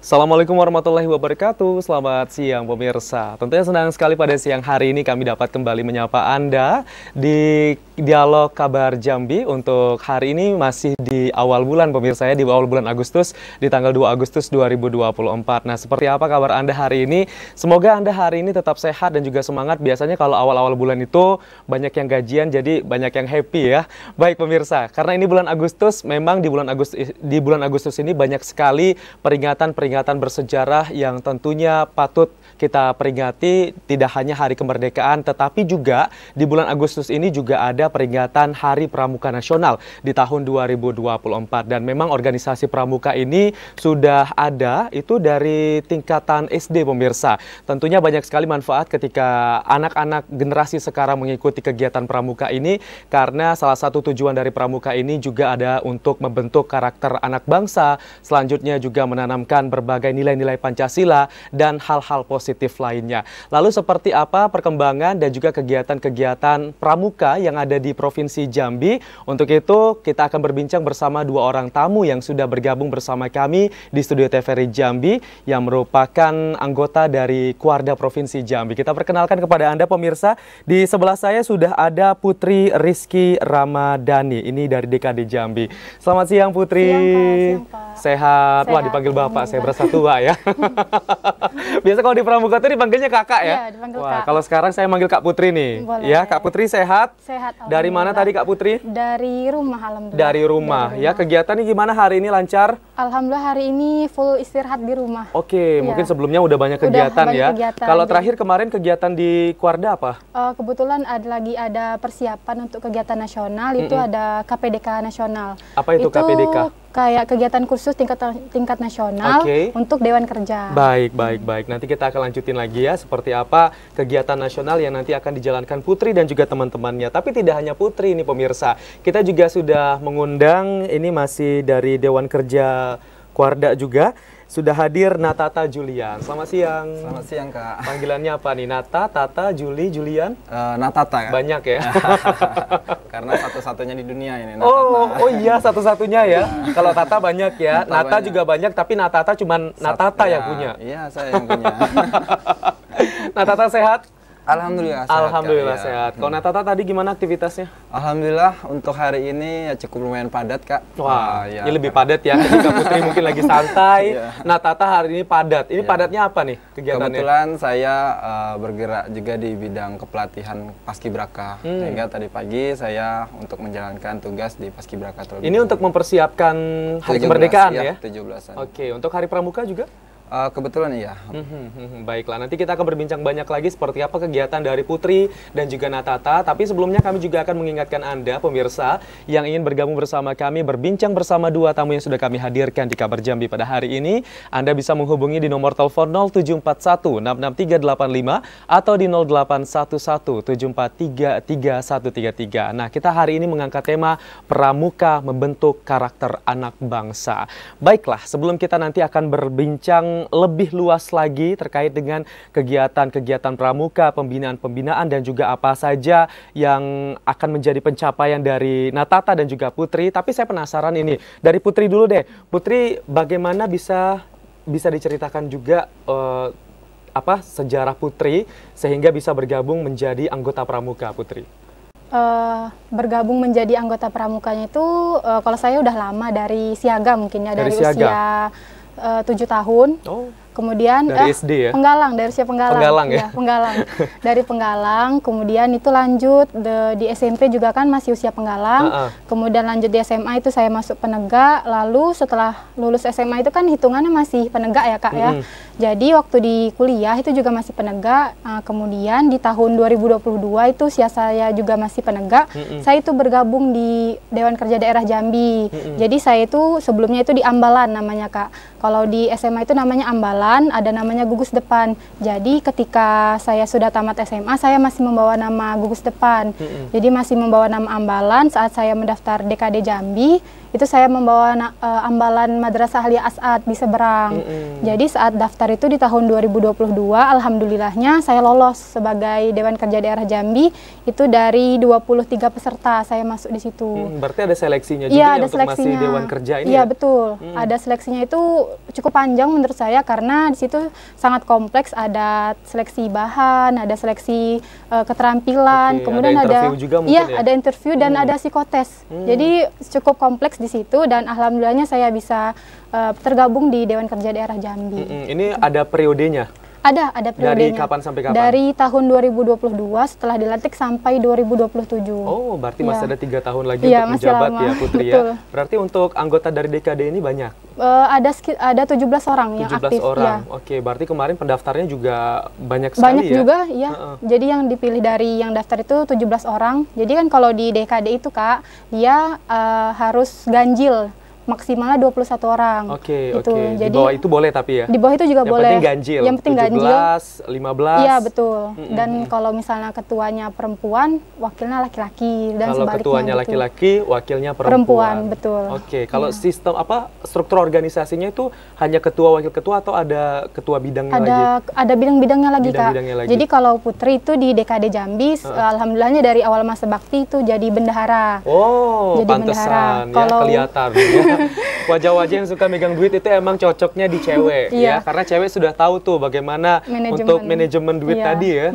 Assalamualaikum warahmatullahi wabarakatuh. Selamat siang pemirsa. Tentunya senang sekali pada siang hari ini kami dapat kembali menyapa Anda di Dialog Kabar Jambi. Untuk hari ini masih di awal bulan pemirsa ya, di awal bulan Agustus, di tanggal 2 Agustus 2024. Nah, seperti apa kabar Anda hari ini? Semoga Anda hari ini tetap sehat dan juga semangat. Biasanya kalau awal-awal bulan itu banyak yang gajian, jadi banyak yang happy ya. Baik pemirsa, karena ini bulan Agustus, memang di bulan Agustus ini banyak sekali peringatan bersejarah yang tentunya patut kita peringati. Tidak hanya Hari Kemerdekaan, tetapi juga di bulan Agustus ini juga ada peringatan Hari Pramuka Nasional di tahun 2024. Dan memang organisasi pramuka ini sudah ada itu dari tingkatan SD pemirsa. Tentunya banyak sekali manfaat ketika anak-anak generasi sekarang mengikuti kegiatan pramuka ini, karena salah satu tujuan dari pramuka ini juga ada untuk membentuk karakter anak bangsa, selanjutnya juga menanamkan berbagai nilai-nilai Pancasila dan hal-hal positif lainnya. Lalu seperti apa perkembangan dan juga kegiatan-kegiatan pramuka yang ada di Provinsi Jambi? Untuk itu kita akan berbincang bersama dua orang tamu yang sudah bergabung bersama kami di studio TVRI Jambi yang merupakan anggota dari Kuarda Provinsi Jambi. Kita perkenalkan kepada Anda pemirsa, di sebelah saya sudah ada Putri Rizky Ramadhani, ini dari DKD Jambi. Selamat siang Putri. Siang, Pak. Sehat. Wah, dipanggil Bapak, saya berasa tua ya. Biasa kalau di pramuka itu dipanggilnya Kakak ya? Iya, dipanggil Wah, Kak. kalau sekarang saya manggil Kak Putri nih. Boleh. Ya, Kak Putri sehat? Sehat. Dari mana tadi Kak Putri? Dari rumah, alhamdulillah. Dari rumah. Ya, kegiatannya gimana hari ini, lancar? Alhamdulillah hari ini full istirahat di rumah. Oke, Iya. mungkin sebelumnya udah banyak kegiatan banyak ya. kegiatan. Kalau terakhir kemarin kegiatan di Kuarda apa? Kebetulan ada persiapan untuk kegiatan nasional, itu ada KPDK nasional. Apa itu KPDK? Kayak kegiatan kursus tingkat nasional untuk Dewan Kerja. Baik. Nanti kita akan lanjutin lagi ya, seperti apa kegiatan nasional yang nanti akan dijalankan Putri dan juga teman-temannya. Tapi tidak hanya Putri ini pemirsa, kita juga sudah mengundang, ini masih dari Dewan Kerja Kuarda juga, sudah hadir Natata Julian. Selamat siang. Selamat siang Kak. Panggilannya apa nih? Nata, Tata, Juli, Julian? Natata Kak. Banyak ya? Karena satu-satunya di dunia ini Natata. Oh iya, satu-satunya ya. Kalau Tata banyak ya. Nata Nata banyak. juga banyak, tapi Natata cuman Natata yang punya. Iya, saya yang punya. Natata sehat? Alhamdulillah sehat. Alhamdulillah Kak, sehat. Kalau Natata tadi gimana aktivitasnya? Alhamdulillah untuk hari ini ya cukup lumayan padat Kak. Wah, ya, ini lebih padat ya. Ketika Putri mungkin lagi santai, Iya. Natata hari ini padat. Ini padatnya apa nih kegiatannya? Kebetulan saya bergerak juga di bidang kepelatihan Paskibraka. Sehingga tadi pagi saya untuk menjalankan tugas di Paskibraka terlebih Ini untuk mempersiapkan Hari 17, Kemerdekaan ya? 17-an. Oke, untuk Hari Pramuka juga? Kebetulan iya. Baiklah, nanti kita akan berbincang banyak lagi seperti apa kegiatan dari Putri dan juga Natata. Tapi sebelumnya kami juga akan mengingatkan Anda, pemirsa, yang ingin bergabung bersama kami, berbincang bersama dua tamu yang sudah kami hadirkan di Kabar Jambi pada hari ini. Anda bisa menghubungi di nomor telepon 0741 66385 atau di 0811 7433133. Nah, kita hari ini mengangkat tema Pramuka Membentuk Karakter Anak Bangsa. Baiklah, sebelum kita nanti akan berbincang lebih luas lagi terkait dengan kegiatan-kegiatan pramuka, pembinaan-pembinaan dan juga apa saja yang akan menjadi pencapaian dari Natata dan juga Putri. Tapi saya penasaran ini, dari Putri dulu deh. Putri, bagaimana bisa diceritakan juga sejarah Putri sehingga bisa bergabung menjadi anggota pramuka, Putri? Bergabung menjadi anggota pramukanya itu kalau saya udah lama dari siaga mungkin ya, dari siaga. usia 7 tahun. Kemudian dari SD ya? dari usia Penggalang. Penggalang ya? Penggalang. Dari Penggalang, kemudian itu lanjut di SMP juga kan masih usia Penggalang. Kemudian lanjut di SMA itu saya masuk Penegak. Lalu setelah lulus SMA itu kan hitungannya masih Penegak ya Kak ya. Jadi waktu di kuliah itu juga masih Penegak. Kemudian di tahun 2022 itu saya juga masih Penegak. Saya itu bergabung di Dewan Kerja Daerah Jambi. Jadi saya itu sebelumnya itu di Ambalan namanya Kak. Kalau di SMA itu namanya Ambalan, ada namanya Gugus Depan. Jadi ketika saya sudah tamat SMA, saya masih membawa nama Gugus Depan. Jadi masih membawa nama Ambalan. Saat saya mendaftar DKD Jambi, itu saya membawa ambalan Madrasah Alia As'ad di Seberang. Jadi saat daftar itu di tahun 2022, alhamdulillahnya saya lolos sebagai Dewan Kerja Daerah Jambi, itu dari 23 peserta saya masuk di situ. Berarti ada seleksinya juga ya, ya ada untuk seleksinya. masih Dewan Kerja ini? Iya, betul. Ada seleksinya itu cukup panjang menurut saya karena di situ sangat kompleks, ada seleksi bahan, ada seleksi keterampilan, kemudian ada interview juga mungkin ya? Ada interview dan ada psikotes. Jadi cukup kompleks di situ dan alhamdulillahnya saya bisa tergabung di Dewan Kerja Daerah Jambi. Ini ada periodenya? Ada periodenya. Dari kapan sampai kapan? Dari tahun 2022 setelah dilantik sampai 2027. Oh, berarti masih ada 3 tahun lagi Iya, untuk masih menjabat lama. ya Putri Betul. ya. Berarti untuk anggota dari DKD ini banyak? Ada 17 orang yang 17 aktif. orang. Ya. Oke, berarti kemarin pendaftarnya juga banyak sekali Banyak ya? juga, ya. Jadi yang dipilih dari yang daftar itu 17 orang. Jadi kan kalau di DKD itu Kak, dia harus ganjil. Maksimalnya 21 orang. Oke. Jadi di bawah itu boleh tapi ya? Di bawah itu juga yang boleh. Penting ganjil. Yang penting 17, ganjil. 15. Iya, betul. Dan kalau misalnya ketuanya perempuan, wakilnya laki-laki dan kalau sebaliknya. ketuanya gitu. laki-laki, wakilnya perempuan. Perempuan, betul. Oke, kalau sistem struktur organisasinya itu hanya ketua wakil ketua atau ada ketua bidangnya lagi? Ada bidang-bidangnya lagi, Bidang-bidangnya Kak. lagi. Jadi kalau Putri itu di DKD Jambi, alhamdulillahnya dari awal masa bakti itu jadi bendahara. Oh, jadi pantesan ya, Kalau kelihatan ya. Wajah-wajah yang suka megang duit itu emang cocoknya di cewek ya, karena cewek sudah tahu tuh bagaimana untuk manajemen duit tadi ya.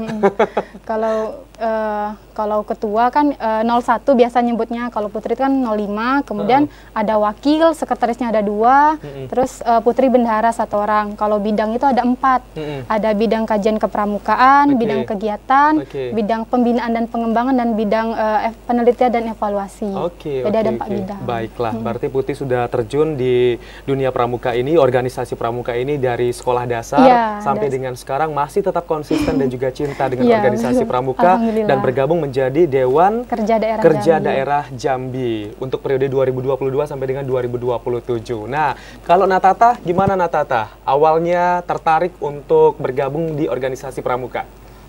Kalau ketua kan 01 biasa nyebutnya, kalau Putri itu kan 05, kemudian ada wakil, sekretarisnya ada 2, terus Putri bendahara 1 orang. Kalau bidang itu ada 4, ada bidang kajian kepramukaan, bidang kegiatan, bidang pembinaan dan pengembangan, dan bidang penelitian dan evaluasi. Jadi ada 4 bidang. Baiklah, berarti Putri sudah terjun di dunia pramuka ini, organisasi pramuka ini dari sekolah dasar sampai dengan sekarang masih tetap konsisten dan juga cinta dengan organisasi pramuka dan bergabung menjadi Dewan Kerja Daerah Jambi untuk periode 2022 sampai dengan 2027. Nah, kalau Natata, gimana Natata? Awalnya tertarik untuk bergabung di organisasi pramuka?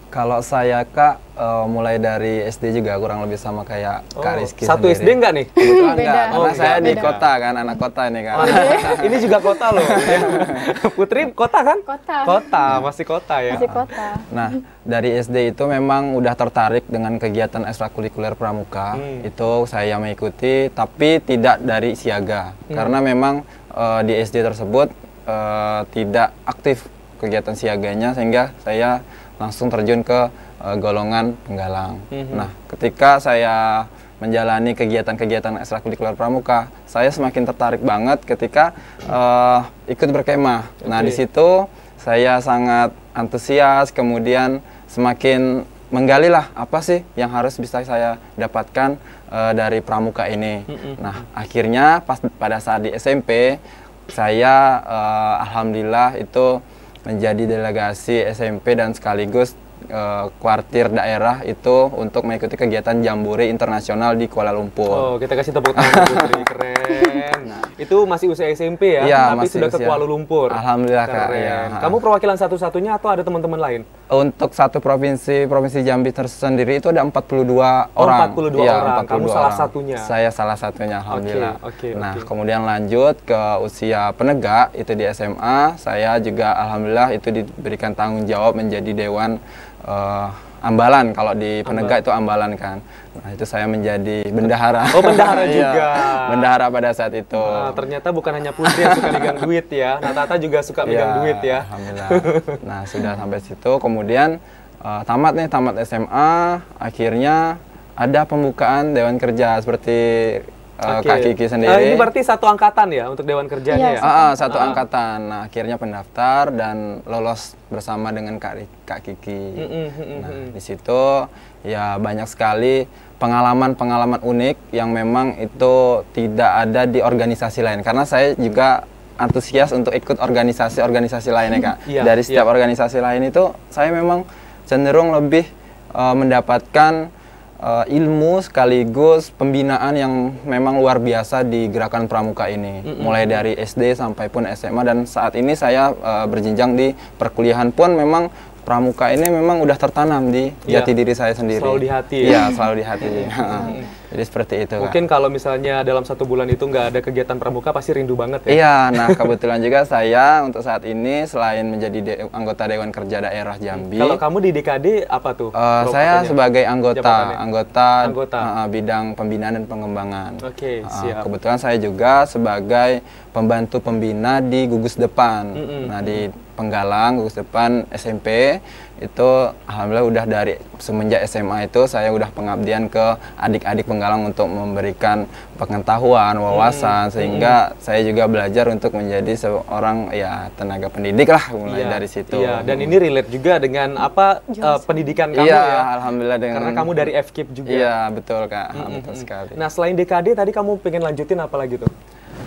Kalau saya Kak, mulai dari SD juga kurang lebih sama kayak Kak Rizky satu sendiri. SD enggak nih? Kebetulan enggak, karena Oh, saya di beda. kota kan, anak kota ini kan. Ini juga kota loh. Putri kota kan? Kota. Masih kota ya? Masih kota. Nah, dari SD itu memang udah tertarik dengan kegiatan ekstrakurikuler pramuka. Itu saya mengikuti, tapi tidak dari siaga. Karena memang di SD tersebut tidak aktif kegiatan siaganya, sehingga saya langsung terjun ke golongan penggalang. Nah, ketika saya menjalani kegiatan-kegiatan ekstrakurikuler pramuka, saya semakin tertarik banget ketika ikut berkemah. Nah, di situ saya sangat antusias, kemudian semakin menggali lah apa sih yang harus bisa saya dapatkan dari pramuka ini. Nah, akhirnya pada saat di SMP, saya alhamdulillah itu menjadi delegasi SMP dan sekaligus kuartir daerah itu untuk mengikuti kegiatan Jambore Internasional di Kuala Lumpur. Oh, kita kasih tepuk tangan Putri, keren. Itu masih usia SMP ya, iya, tapi sudah ke usia. Kuala Lumpur. Alhamdulillah Kak. Keren. Ya. Kamu perwakilan satu-satunya atau ada teman-teman lain? Untuk satu provinsi Jambi tersendiri itu ada 42 orang. 42 ya, orang. 42 Kamu salah satunya. Saya salah satunya, alhamdulillah. Nah, kemudian lanjut ke usia penegak itu di SMA. Saya juga alhamdulillah itu diberikan tanggung jawab menjadi dewan ambalan. Kalau di penegak itu ambalan kan. Nah, itu saya menjadi bendahara. Oh, bendahara juga. Bendahara pada saat itu. Nah, ternyata bukan hanya Putri yang suka megang duit ya. Natata juga suka megang duit ya. Alhamdulillah. Nah, sudah sampai situ. Kemudian tamat SMA. Akhirnya ada pembukaan Dewan Kerja seperti Kak Kiki sendiri. Ini berarti satu angkatan ya untuk Dewan Kerjanya ya? Satu angkatan. Nah, akhirnya pendaftar dan lolos bersama dengan Kak Kiki. Nah, di situ ya banyak sekali pengalaman-pengalaman unik yang memang itu tidak ada di organisasi lain. Karena saya juga antusias untuk ikut organisasi-organisasi lainnya, Kak. Dari setiap organisasi lain itu saya memang cenderung lebih mendapatkan ilmu sekaligus pembinaan yang memang luar biasa di gerakan pramuka ini. Mulai dari SD sampai pun SMA, dan saat ini saya berjenjang di perkuliahan pun memang pramuka ini memang udah tertanam di jati diri saya sendiri. Selalu di hati. Iya, selalu di hati. Jadi seperti itu. Mungkin kalau misalnya dalam 1 bulan itu nggak ada kegiatan pramuka pasti rindu banget ya? Iya, nah kebetulan juga saya untuk saat ini selain menjadi anggota Dewan Kerja Daerah Jambi. Kalau kamu di DKD apa tuh? Saya sebagai anggota bidang pembinaan dan pengembangan. Oke, siap. Kebetulan saya juga sebagai pembantu pembina di Gugus Depan. Nah, di Penggalang, Gugus Depan SMP itu alhamdulillah udah dari semenjak SMA itu saya udah pengabdian ke adik-adik Penggalang untuk memberikan pengetahuan, wawasan sehingga saya juga belajar untuk menjadi seorang ya tenaga pendidik lah mulai dari situ. Iya, dan ini relate juga dengan apa pendidikan kamu ya. Alhamdulillah karena kamu dari FKIP juga. Iya, betul Kak. Betul sekali. Nah, selain DKD tadi kamu pengen lanjutin apa lagi tuh?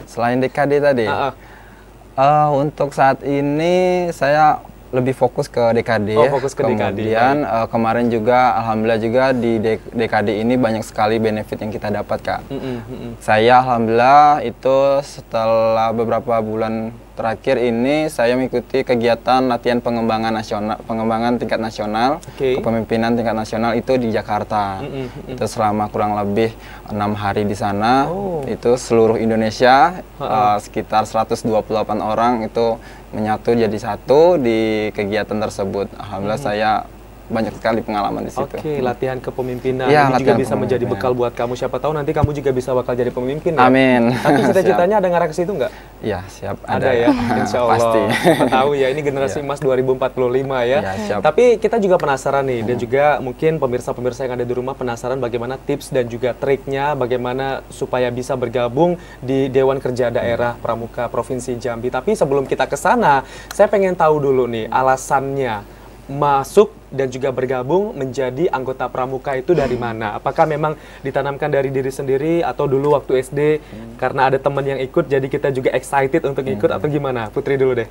Selain DKD tadi. Untuk saat ini saya lebih fokus ke DKD. Fokus ke Kemudian kemarin juga alhamdulillah juga di DKD ini banyak sekali benefit yang kita dapat, Kak. Saya alhamdulillah itu setelah beberapa bulan terakhir ini saya mengikuti kegiatan latihan pengembangan tingkat nasional, kepemimpinan tingkat nasional itu di Jakarta. Itu selama kurang lebih 6 hari di sana. Itu seluruh Indonesia sekitar 128 orang itu menyatu jadi satu di kegiatan tersebut. Alhamdulillah saya banyak sekali pengalaman di situ. Oke, latihan kepemimpinan ini juga bisa menjadi bekal buat kamu. Siapa tahu nanti kamu juga bisa bakal jadi pemimpin ya. Amin. Tapi cita-citanya ada ngarah ke situ nggak? Iya, siap. Ada ya, insya Allah. Pasti. Tahu ya, ini generasi emas 2045 ya. Siap. Tapi kita juga penasaran nih, dan juga mungkin pemirsa-pemirsa yang ada di rumah penasaran bagaimana tips dan juga triknya, bagaimana supaya bisa bergabung di Dewan Kerja Daerah Pramuka Provinsi Jambi. Tapi sebelum kita ke sana, saya pengen tahu dulu nih alasannya masuk dan juga bergabung menjadi anggota pramuka itu dari mana? Apakah memang ditanamkan dari diri sendiri atau dulu waktu SD karena ada teman yang ikut jadi kita juga excited untuk ikut atau gimana? Putri dulu deh.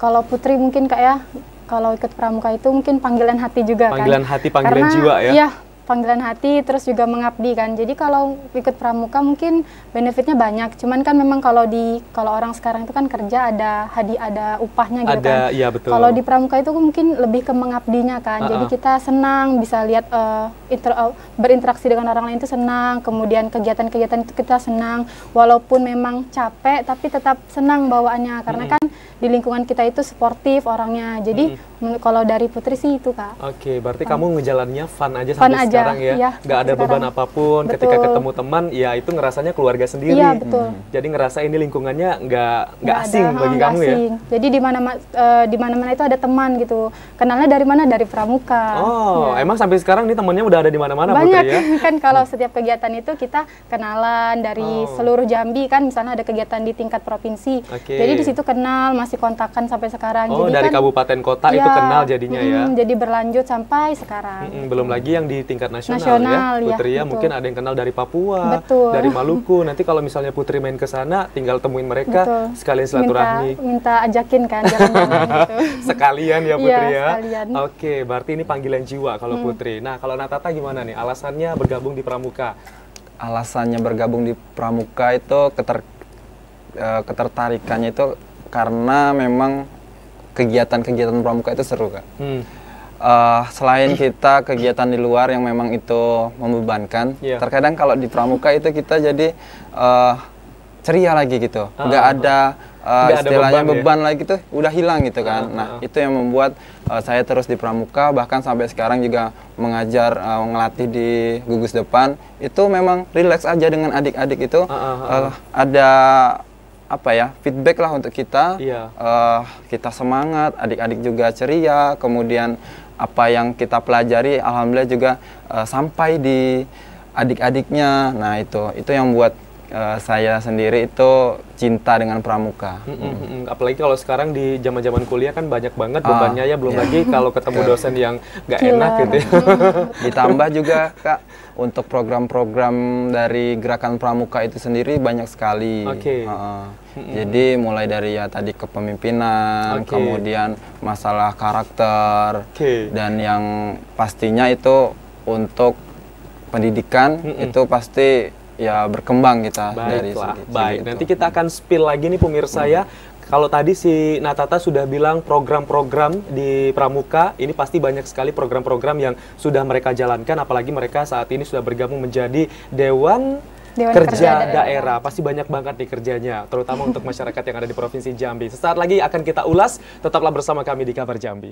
Kalau Putri mungkin Kak ya, kalau ikut pramuka itu mungkin panggilan hati juga panggilan kan? Hati, panggilan karena, jiwa ya? Iya, panggilan hati terus juga mengabdi kan. Jadi kalau ikut pramuka mungkin benefitnya banyak. Cuman kan memang kalau orang sekarang itu kan kerja ada upahnya gitu kan. Iya, betul. Kalau di pramuka itu mungkin lebih ke mengabdinya kan. Jadi kita senang bisa lihat berinteraksi dengan orang lain itu senang. Kemudian kegiatan-kegiatan itu kita senang. Walaupun memang capek tapi tetap senang bawaannya karena kan di lingkungan kita itu sportif orangnya. Jadi kalau dari Putri sih itu Kak. Oke, berarti kamu ngejalannya fun aja sampai sekarang ya, nggak ada beban apapun. Betul. Ketika ketemu teman, ya itu ngerasanya keluarga sendiri. Iya, betul. Jadi ngerasa ini lingkungannya nggak asing bagi kamu ya. Jadi di mana-mana itu ada teman gitu. Kenalnya dari mana? Dari pramuka. Emang sampai sekarang nih temannya udah ada di mana-mana Banyak. Putri ya? Kan kalau setiap kegiatan itu kita kenalan dari seluruh Jambi kan, misalnya ada kegiatan di tingkat provinsi. Jadi di situ kenal, masih kontakan sampai sekarang. Jadi dari kan, kabupaten kota itu kenal jadinya ya. Jadi berlanjut sampai sekarang. Belum lagi yang di tingkat nasional ya, Putri ya. Mungkin ada yang kenal dari Papua, dari Maluku. Nanti kalau misalnya Putri main ke sana, tinggal temuin mereka, sekalian silaturahmi. Minta ajakin kan, jalan-jalan gitu. Sekalian ya Putri ya. Sekalian. Oke, berarti ini panggilan jiwa kalau Putri. Nah, kalau Natata gimana nih? Alasannya bergabung di pramuka? Alasannya bergabung di pramuka itu ketertarikannya itu karena memang kegiatan-kegiatan pramuka itu seru, Kak. Selain kita kegiatan di luar yang memang itu membebankan, terkadang kalau di pramuka itu kita jadi ceria lagi gitu, nggak ada istilahnya beban lagi tuh udah hilang gitu kan. Nah itu yang membuat saya terus di pramuka, bahkan sampai sekarang juga mengajar ngelatih di Gugus Depan itu memang rileks aja dengan adik-adik itu. Ada apa ya, feedback lah untuk kita, kita semangat, adik-adik juga ceria, kemudian apa yang kita pelajari alhamdulillah juga sampai di adik-adiknya. Nah itu yang buat saya sendiri itu cinta dengan pramuka. Apalagi kalau sekarang di zaman-zaman kuliah kan banyak banget bebannya ya, belum lagi kalau ketemu dosen yang nggak enak gitu ya. Ditambah juga Kak, untuk program-program dari gerakan pramuka itu sendiri banyak sekali. Jadi mulai dari ya tadi kepemimpinan, kemudian masalah karakter, dan yang pastinya itu untuk pendidikan itu pasti ya berkembang kita dari segi Baik, nanti kita akan spill lagi nih pemirsa ya, kalau tadi si Natata sudah bilang program-program di Pramuka, ini pasti banyak sekali program-program yang sudah mereka jalankan, apalagi mereka saat ini sudah bergabung menjadi Dewan Kerja Daerah. Pasti banyak banget nih kerjanya, terutama untuk masyarakat yang ada di Provinsi Jambi. Sesaat lagi akan kita ulas, tetaplah bersama kami di Kabar Jambi.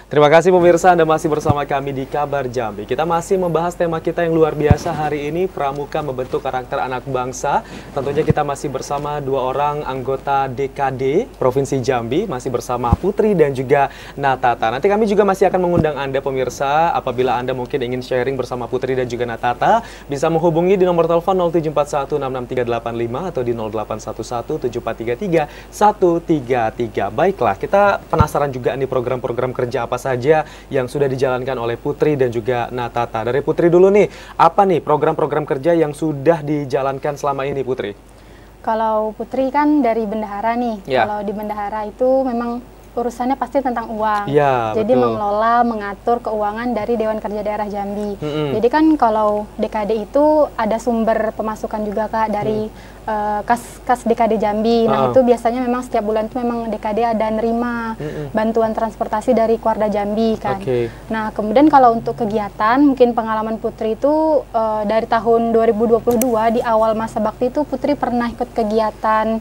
Terima kasih pemirsa, Anda masih bersama kami di Kabar Jambi. Kita masih membahas tema kita yang luar biasa hari ini, Pramuka Membentuk Karakter Anak Bangsa. Tentunya kita masih bersama dua orang anggota DKD Provinsi Jambi, masih bersama Putri dan juga Natata. Nanti kami juga masih akan mengundang Anda pemirsa, apabila Anda mungkin ingin sharing bersama Putri dan juga Natata, bisa menghubungi di nomor telepon 0741663385 atau di 08117433 133. Baiklah, kita penasaran juga nih program-program kerja apa saja yang sudah dijalankan oleh Putri dan juga Natata. Dari Putri dulu nih, apa nih program-program kerja yang sudah dijalankan selama ini, Putri? Kalau Putri kan dari bendahara nih. Ya. Kalau di bendahara itu memang urusannya pasti tentang uang. Ya, jadi betul. mengelola, mengatur keuangan dari Dewan Kerja Daerah Jambi. Jadi kan kalau DKD itu ada sumber pemasukan juga Kak dari kas DKD Jambi. Nah itu biasanya memang setiap bulan itu memang DKD ada nerima bantuan transportasi dari Kuarda Jambi kan. Nah kemudian kalau untuk kegiatan, mungkin pengalaman Putri itu dari tahun 2022 di awal masa bakti itu Putri pernah ikut kegiatan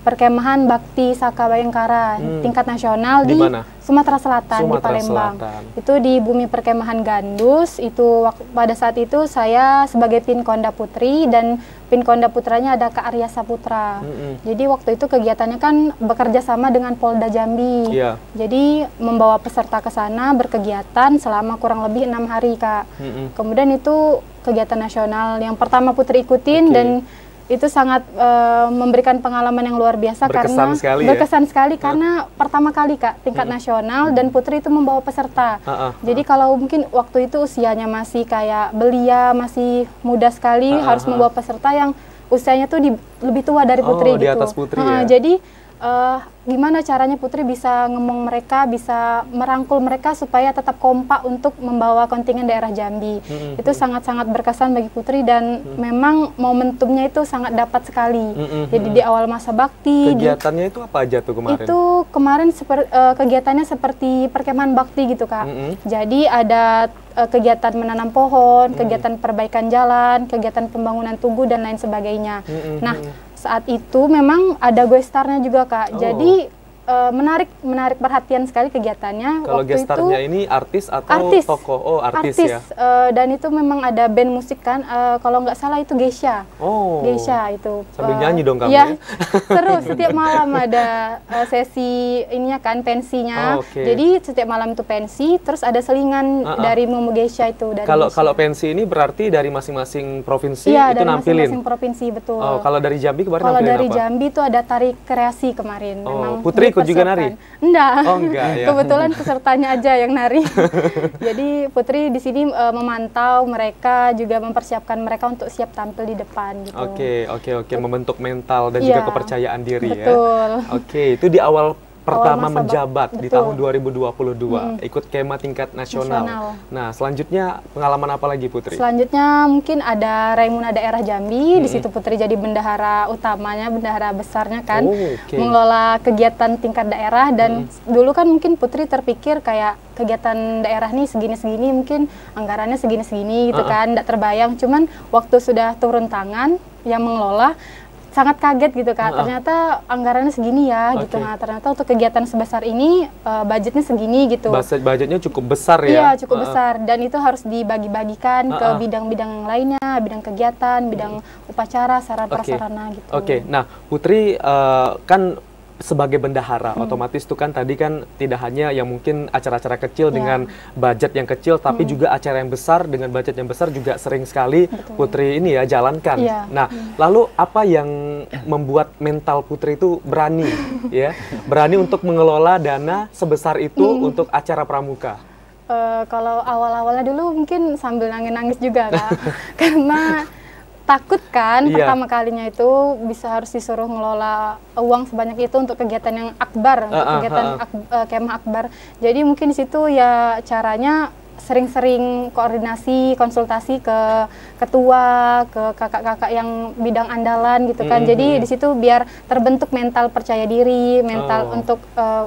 Perkemahan Bakti Saka Bayangkara tingkat nasional di Sumatera Selatan, di Palembang. Itu di Bumi Perkemahan Gandus. Itu pada saat itu saya sebagai Pinkonda Putri dan Pinkonda putranya ada Kak Arya Saputra. Jadi waktu itu kegiatannya kan bekerja sama dengan Polda Jambi. Jadi membawa peserta ke sana berkegiatan selama kurang lebih 6 hari Kak. Kemudian itu kegiatan nasional yang pertama Putri ikutin dan itu sangat memberikan pengalaman yang luar biasa berkesan sekali karena pertama kali Kak tingkat nasional dan Putri itu membawa peserta. Jadi kalau mungkin waktu itu usianya masih kayak belia, masih muda sekali, harus membawa peserta yang usianya tuh lebih tua dari Putri gitu. Di atas Putri ya? Jadi gimana caranya Putri bisa ngomong mereka, bisa merangkul mereka supaya tetap kompak untuk membawa kontingen daerah Jambi. Itu sangat-sangat berkesan bagi Putri dan memang momentumnya itu sangat dapat sekali. Jadi di awal masa bakti. Kegiatannya itu apa aja tuh kemarin? Itu kemarin kegiatannya seperti perkemahan bakti gitu Kak. Jadi ada kegiatan menanam pohon, kegiatan perbaikan jalan, kegiatan pembangunan tugu dan lain sebagainya. Nah, saat itu memang ada gestarnya juga Kak. Jadi menarik perhatian sekali kegiatannya. Kalau gestarnya ini artis atau tokoh? Oh, artis ya. Dan itu memang ada band musik kan. Kalau nggak salah itu Geisha. Geisha itu. Sambil nyanyi dong kamu ya? Seru. Setiap malam ada sesi ininya kan, pensinya. Jadi setiap malam itu pensi. Terus ada selingan dari Momo Geisha itu. Kalau pensi ini berarti dari masing-masing provinsi itu dari nampilin? Masing-masing provinsi, betul. Kalau dari Jambi kemarin nampilin apa? Kalau dari apa? Jambi itu ada tari kreasi kemarin. Memang Putri ikut juga nari? Enggak. Oh, enggak ya. Kebetulan pesertanya aja yang nari. Jadi Putri di sini memantau mereka, juga mempersiapkan mereka untuk siap tampil di depan gitu. Oke. Membentuk mental dan juga kepercayaan diri ya. Betul. Itu di awal pertama menjabat di tahun 2022, ikut kema tingkat nasional. Nah, selanjutnya pengalaman apa lagi Putri? Selanjutnya mungkin ada Raimuna Daerah Jambi, di situ Putri jadi bendahara utamanya, bendahara besarnya kan, mengelola kegiatan tingkat daerah dan dulu kan mungkin Putri terpikir kayak kegiatan daerah nih segini-segini, mungkin anggarannya segini-segini gitu kan, tidak terbayang. Cuman waktu sudah turun tangan yang mengelola, sangat kaget gitu Kak, ternyata anggarannya segini ya gitu. Nah ternyata untuk kegiatan sebesar ini budgetnya segini gitu. Budgetnya cukup besar ya? Iya cukup besar dan itu harus dibagi-bagikan ke bidang-bidang yang lainnya, bidang kegiatan, bidang upacara, sarana prasarana gitu. Nah Putri kan sebagai bendahara, otomatis itu kan tadi kan tidak hanya yang mungkin acara-acara kecil dengan budget yang kecil, tapi juga acara yang besar dengan budget yang besar juga sering sekali Putri ini ya jalankan. Nah, lalu apa yang membuat mental Putri itu berani ya, berani untuk mengelola dana sebesar itu untuk acara pramuka? Kalau awal-awalnya dulu mungkin sambil nangis-nangis juga Kak, karena takut kan pertama kalinya itu harus disuruh ngelola uang sebanyak itu untuk kegiatan yang akbar, untuk kegiatan kemah akbar. Jadi mungkin di situ ya caranya sering-sering koordinasi, konsultasi ke ketua, ke kakak-kakak yang bidang andalan gitu kan. Jadi di situ biar terbentuk mental percaya diri, mental untuk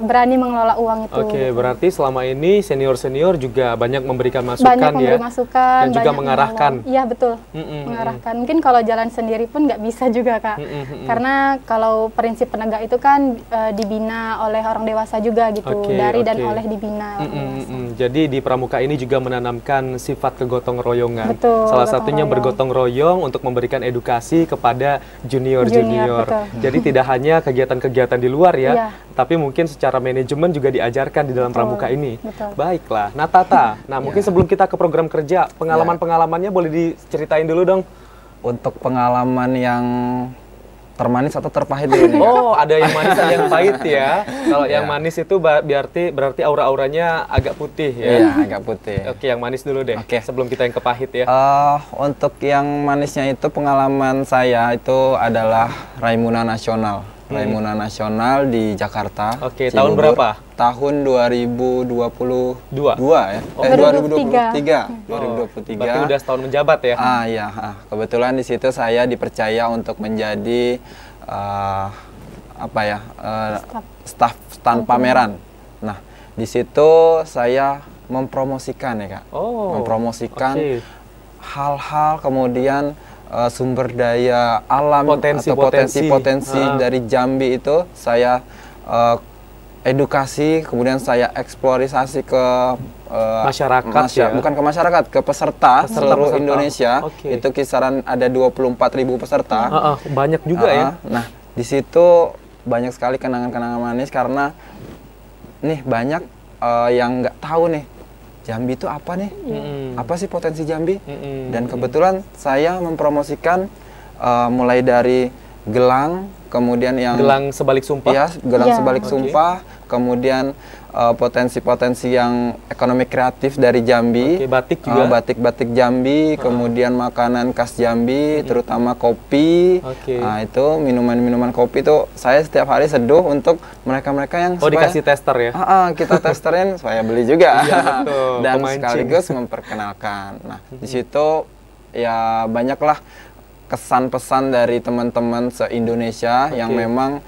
berani mengelola uang itu. Oke, berarti selama ini senior-senior juga banyak memberikan masukan banyak memberi masukan, dan juga mengarahkan. Iya betul, mengarahkan. Mungkin kalau jalan sendiri pun nggak bisa juga Kak, karena kalau prinsip penegak itu kan dibina oleh orang dewasa juga gitu, dan oleh dibina. Jadi di Pramuka ini juga menanamkan sifat kegotong royongan. Betul, salah satunya bergotong royong untuk memberikan edukasi kepada junior-junior. Jadi tidak hanya kegiatan-kegiatan di luar ya, tapi mungkin secara manajemen juga diajarkan di dalam Pramuka ini. Baiklah, nah Tata, nah mungkin sebelum kita ke program kerja, pengalaman-pengalamannya boleh diceritain dulu dong. Untuk pengalaman yang termanis atau terpahit dulu nih? Oh, ada yang manis, ada yang pahit ya. Kalau yang manis itu berarti aura-auranya agak putih ya? Iya, agak putih. Oke, yang manis dulu deh, sebelum kita yang ke pahit ya. Untuk yang manisnya itu pengalaman saya itu adalah Raimuna Nasional. Raimuna Nasional di Jakarta. Oke, tahun berapa? Tahun 2022 ya? 2023. Berarti udah setahun menjabat ya? Iya. Kebetulan di situ saya dipercaya untuk menjadi staf stand pameran. Nah, di situ saya mempromosikan ya Kak. Mempromosikan hal-hal, kemudian sumber daya alam atau potensi-potensi dari Jambi itu saya edukasi, kemudian saya eksplorisasi ke masyarakat bukan ke masyarakat, ke peserta seluruh Indonesia. Itu kisaran ada 24.000 peserta. Banyak juga ya. Nah, di situ banyak sekali kenangan-kenangan manis karena nih banyak yang nggak tahu nih Jambi itu apa nih? Apa sih potensi Jambi? Dan kebetulan saya mempromosikan mulai dari gelang, kemudian yang gelang sebalik sumpah. Iya, gelang sebalik sumpah, kemudian potensi-potensi yang ekonomi kreatif dari Jambi. Batik juga. Batik-batik Jambi, kemudian makanan khas Jambi, terutama kopi. Nah, itu minuman-minuman kopi itu saya setiap hari seduh untuk mereka-mereka yang dikasih tester ya? Kita testerin, saya beli juga. Iya, betul. Dan sekaligus memperkenalkan. Nah, di situ ya banyaklah kesan-pesan dari teman-teman se-Indonesia yang memang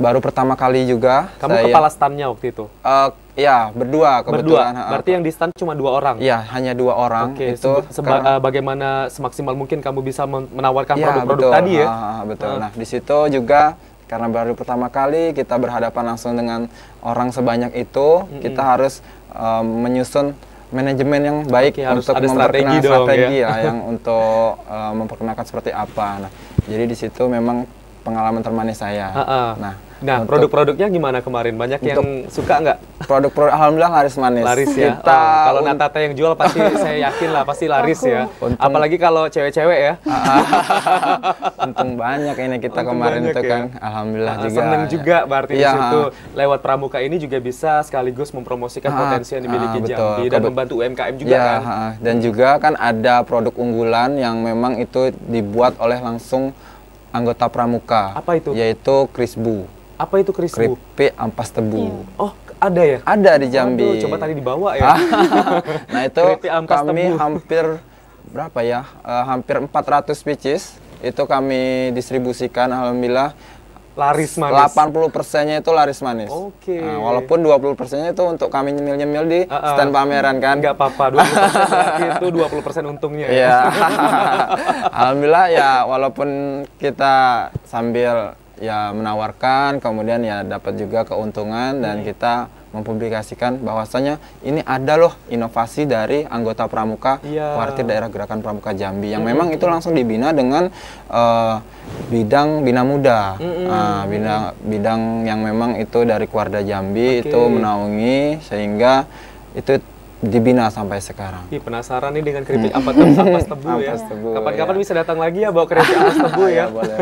baru pertama kali juga. Kamu kepala stand-nya waktu itu? Ya, berdua kebetulan. Berarti yang di stand cuma 2 orang? Iya, hanya 2 orang. Itu bagaimana semaksimal mungkin kamu bisa menawarkan produk-produk tadi ya? Betul. Nah, di situ juga karena baru pertama kali kita berhadapan langsung dengan orang sebanyak itu, kita harus menyusun manajemen yang baik untuk memperkenalkan strategi yang untuk memperkenalkan seperti apa. Nah, jadi di situ memang pengalaman termanis saya. Nah, produk-produknya gimana kemarin? Banyak yang suka nggak? Produk-produk alhamdulillah laris manis. Laris ya. Kalau Natata yang jual pasti saya yakin lah pasti laris ya. Apalagi kalau cewek-cewek ya. Untung banyak ini kita kemarin itu kan. Alhamdulillah juga. Seneng juga berarti di situ lewat Pramuka ini juga bisa sekaligus mempromosikan potensi yang dimiliki Jambi dan membantu UMKM juga kan. Dan juga kan ada produk unggulan yang memang itu dibuat oleh langsung anggota Pramuka. Apa itu? Yaitu Krisbu. Apa itu Krisbu? Keripik ampas tebu. Oh, ada ya? Ada di Jambi. Aduh, coba tadi dibawa ya. Nah, itu kami hampir berapa ya? Hampir 400 pieces itu kami distribusikan, alhamdulillah. Laris manis. 80%-nya itu laris manis. Nah, walaupun 20%-nya itu untuk kami nyemil-nyemil di stand pameran kan. Enggak apa-apa, 20% itu 20% untungnya ya. Iya. Alhamdulillah ya, walaupun kita sambil ya menawarkan, kemudian ya dapat juga keuntungan dan kita mempublikasikan bahwasanya ini ada loh inovasi dari anggota Pramuka Kuartir Daerah Gerakan Pramuka Jambi yang memang itu langsung dibina dengan bidang Bina Muda. Bidang yang memang itu dari Kuarda Jambi itu menaungi sehingga itu dibina sampai sekarang. Penasaran nih dengan keripik ampas tebu ya. Kapan-kapan bisa datang lagi ya bawa keripik ampas tebu ya. Boleh.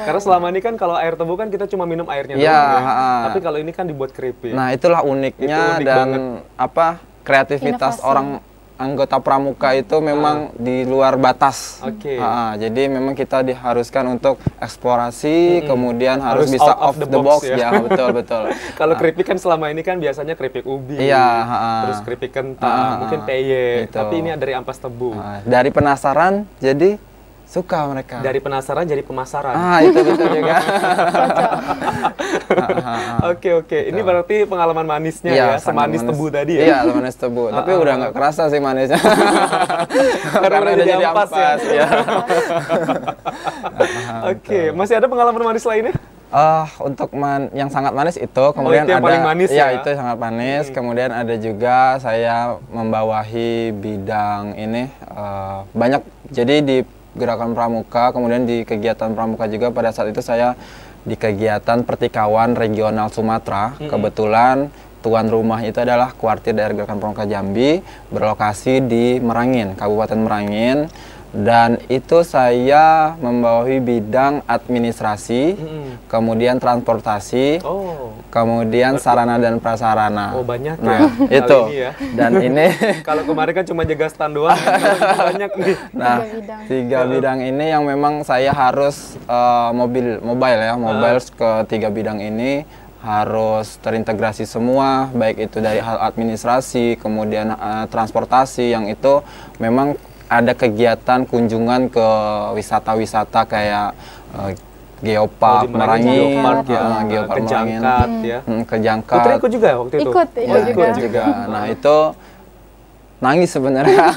Karena selama ini kan kalau air tebu kan kita cuma minum airnya doang ya. Tapi kalau ini kan dibuat keripik. Nah, itulah uniknya dan kreativitas orang anggota pramuka itu memang di luar batas. Oke. Jadi memang kita diharuskan untuk eksplorasi, kemudian harus bisa off the box ya. Betul. Kalau keripik kan selama ini kan biasanya keripik ubi, terus keripik kentang, mungkin peye, gitu. tapi ini dari ampas tebu. Dari penasaran jadi suka mereka. Dari penasaran jadi pemasaran. Itu betul juga. Oke. Ini berarti pengalaman manisnya ya, semanis tebu tadi ya? Iya, semanis tebu. Tapi udah nggak kerasa sih manisnya. Karena udah jadi ampas ya. Oke, masih ada pengalaman manis lainnya? Untuk yang sangat manis itu, kemudian itu yang ada paling manis ya? Itu sangat manis. Kemudian ada juga saya membawahi bidang ini banyak. Jadi di gerakan pramuka, kemudian di kegiatan pramuka juga pada saat itu saya di kegiatan Pertikawan Regional Sumatera. Kebetulan tuan rumah itu adalah kuartir dari Gerakan Pramuka Jambi, berlokasi di Merangin, Kabupaten Merangin. Dan itu saya membawahi bidang administrasi, kemudian transportasi, kemudian sarana dan prasarana. Banyak ya. Itu. Ya. Dan ini kalau kemarin kan cuma jaga stand doang, banyak nih. Nah, tiga bidang ini yang memang saya harus mobile ke tiga bidang ini harus terintegrasi semua, baik itu dari hal administrasi, kemudian transportasi, yang itu memang ada kegiatan kunjungan ke wisata-wisata kayak Geopark Merangin, Geopark Merangin, ke Jangkat. Putri ikut juga waktu itu? Ikut juga. Nah itu nangis sebenarnya.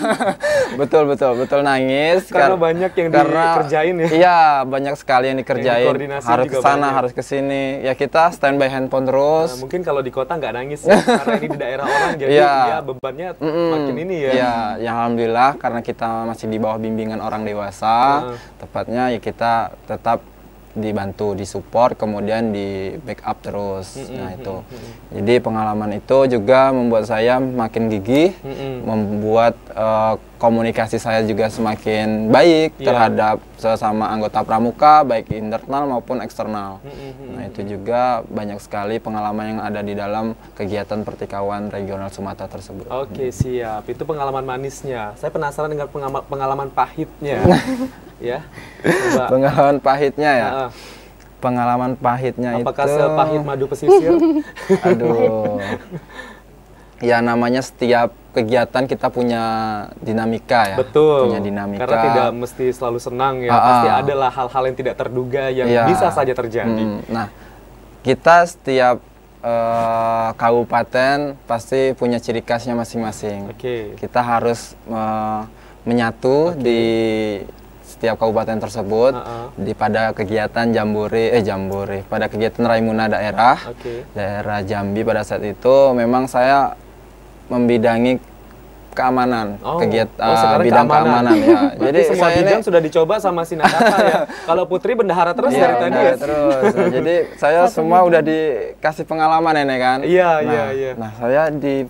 betul nangis karena banyak yang dikerjain ya. Iya, banyak sekali yang dikerjain. Harus ke sana, harus ke sini. Ya kita standby handphone terus. Mungkin kalau di kota nggak nangis ya, karena ini di daerah orang jadi ya bebannya makin ini ya. Iya, ya alhamdulillah karena kita masih di bawah bimbingan orang dewasa, tepatnya ya kita tetap dibantu, disupport, kemudian di backup terus. Nah itu, jadi pengalaman itu juga membuat saya makin gigih, membuat komunikasi saya juga semakin baik terhadap sesama anggota pramuka, baik internal maupun eksternal. Nah itu juga banyak sekali pengalaman yang ada di dalam kegiatan Pertikawan Regional Sumatera tersebut. Oke, siap. Itu pengalaman manisnya. Saya penasaran dengan pengalaman pahitnya. Ya, coba. Pengalaman pahitnya ya. Pengalaman pahitnya apakah sepahit madu pesisir? Aduh. Ya namanya setiap kegiatan kita punya dinamika ya. Betul. Punya dinamika. Karena tidak mesti selalu senang ya. Pasti adalah hal-hal yang tidak terduga yang bisa saja terjadi. Nah, kita setiap kabupaten pasti punya ciri khasnya masing-masing. Kita harus menyatu di setiap kabupaten tersebut pada kegiatan jambore pada kegiatan Raimuna daerah Jambi. Pada saat itu memang saya membidangi keamanan, kegiatan bidang keamanan ya. Jadi semua bidang sudah dicoba sama Sinataka ya. Kalau Putri bendahara terus dari tadi ya. Terus. Nah, jadi saya semua udah dikasih pengalaman ini kan. Iya. Nah, saya di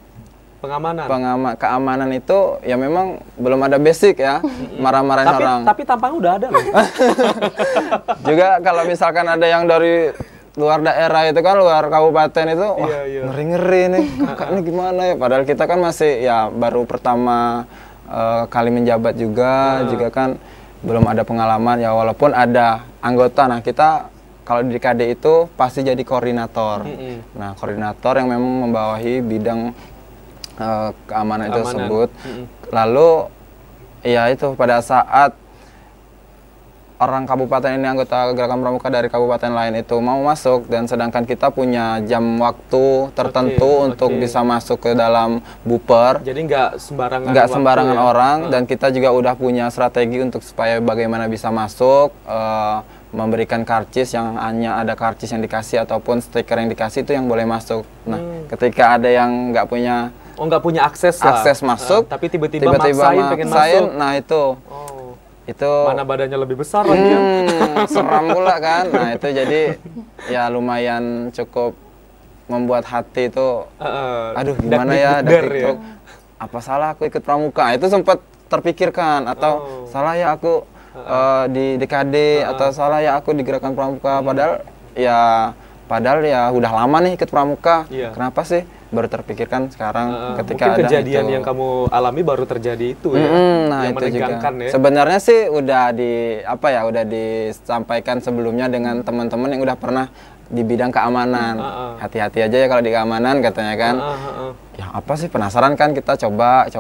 keamanan itu ya memang belum ada basic ya, marah-marahin orang. Tapi tampang udah ada loh. Juga kalau misalkan ada yang dari luar daerah itu kan, luar kabupaten itu, wah ngeri-ngeri nih, kakak ini gimana ya? Padahal kita kan masih ya baru pertama kali menjabat juga kan belum ada pengalaman ya, walaupun ada anggota. Nah kita kalau di KD itu pasti jadi koordinator. Nah koordinator yang memang membawahi bidang keamanan itu tersebut. Lalu ya itu pada saat orang kabupaten ini, anggota Gerakan Pramuka dari kabupaten lain itu mau masuk, dan sedangkan kita punya jam waktu tertentu untuk bisa masuk ke dalam buper. Jadi nggak sembarangan orang, dan kita juga udah punya strategi untuk supaya bagaimana bisa masuk, memberikan karcis yang hanya ada karcis yang dikasih ataupun stiker yang dikasih itu yang boleh masuk. Nah, ketika ada yang nggak punya akses masuk, tapi tiba-tiba maksain pengen masuk. Nah itu mana badannya lebih besar lagi ya. Seram pula kan. Nah itu jadi ya lumayan cukup membuat hati itu aduh gimana ya, apa salah aku ikut pramuka. Itu sempat terpikirkan, atau salah ya aku di DKD, atau salah ya aku di Gerakan Pramuka. Padahal ya udah lama nih ikut pramuka. Kenapa sih baru terpikirkan sekarang ketika mungkin ada kejadian itu. yang kamu alami baru terjadi itu ya, nah yang itu menegangkan juga. ya. Sebenarnya sih udah udah disampaikan sebelumnya dengan teman-teman yang udah pernah di bidang keamanan. Hati-hati aja ya kalau di keamanan katanya kan. Ya apa sih, penasaran kan, kita coba.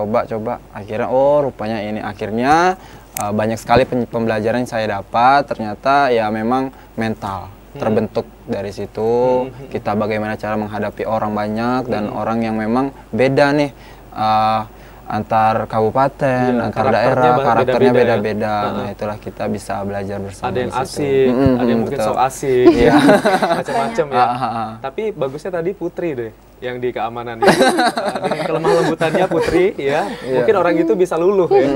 Akhirnya rupanya ini. Akhirnya banyak sekali pembelajaran yang saya dapat. Ternyata ya memang mental terbentuk dari situ. Kita bagaimana cara menghadapi orang banyak dan orang yang memang beda nih. Antar kabupaten, antar daerah, karakternya beda-beda. Nah itulah kita bisa belajar bersama. Ada yang asik, ada yang mungkin sok asik, macam-macam ya. Tapi bagusnya tadi Putri deh, yang di keamanan ya. Dengan kelemah lembutannya Putri ya, mungkin orang itu bisa luluh ya.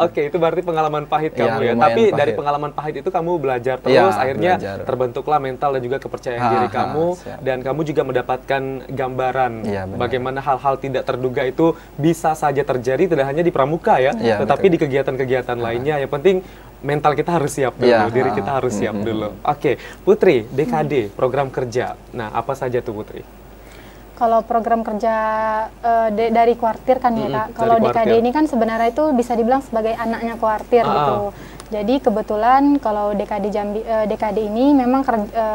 Oke, itu berarti pengalaman pahit kamu ya. Tapi dari pengalaman pahit itu kamu belajar terus, akhirnya terbentuklah mental dan juga kepercayaan diri kamu, dan kamu juga mendapatkan gambaran bagaimana hal-hal tidak terduga itu bisa saja terjadi, tidak hanya di pramuka ya, tetapi di kegiatan-kegiatan lainnya. Yang penting mental kita harus siap dulu, diri kita harus siap dulu. Oke, Putri, DKD, program kerja. Nah, apa saja tuh Putri? Kalau program kerja dari kuartir kan ya Kak, kalau DKD ini kan sebenarnya itu bisa dibilang sebagai anaknya kuartir gitu. Jadi kebetulan kalau DKD ini memang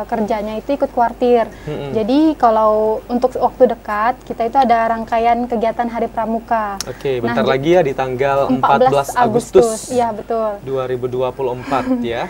kerjanya itu ikut kuartir. Jadi kalau untuk waktu dekat kita itu ada rangkaian kegiatan Hari Pramuka. Oke, bentar lagi ya di tanggal 14 Agustus. Iya betul. 2024 ya.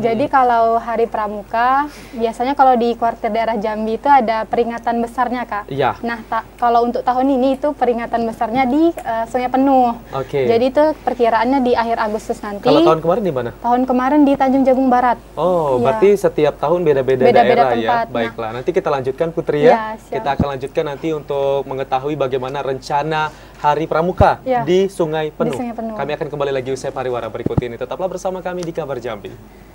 Jadi kalau Hari Pramuka, biasanya kalau di kuartir daerah Jambi itu ada peringatan besarnya Kak. Iya. Nah, kalau untuk tahun ini itu peringatan besarnya di Sungai Penuh. Oke. Jadi itu perkiraannya di akhir Agustus nanti. Kalau tahun kemarin di mana? Tahun kemarin di Tanjung Jabung Barat. Oh, berarti setiap tahun beda-beda daerah tempat. Ya. Baiklah, nanti kita lanjutkan Putri ya. Kita akan lanjutkan nanti untuk mengetahui bagaimana rencana Hari Pramuka di Sungai Penuh. Kami akan kembali lagi usai pariwara berikut ini. Tetaplah bersama kami di Kabar Jambi.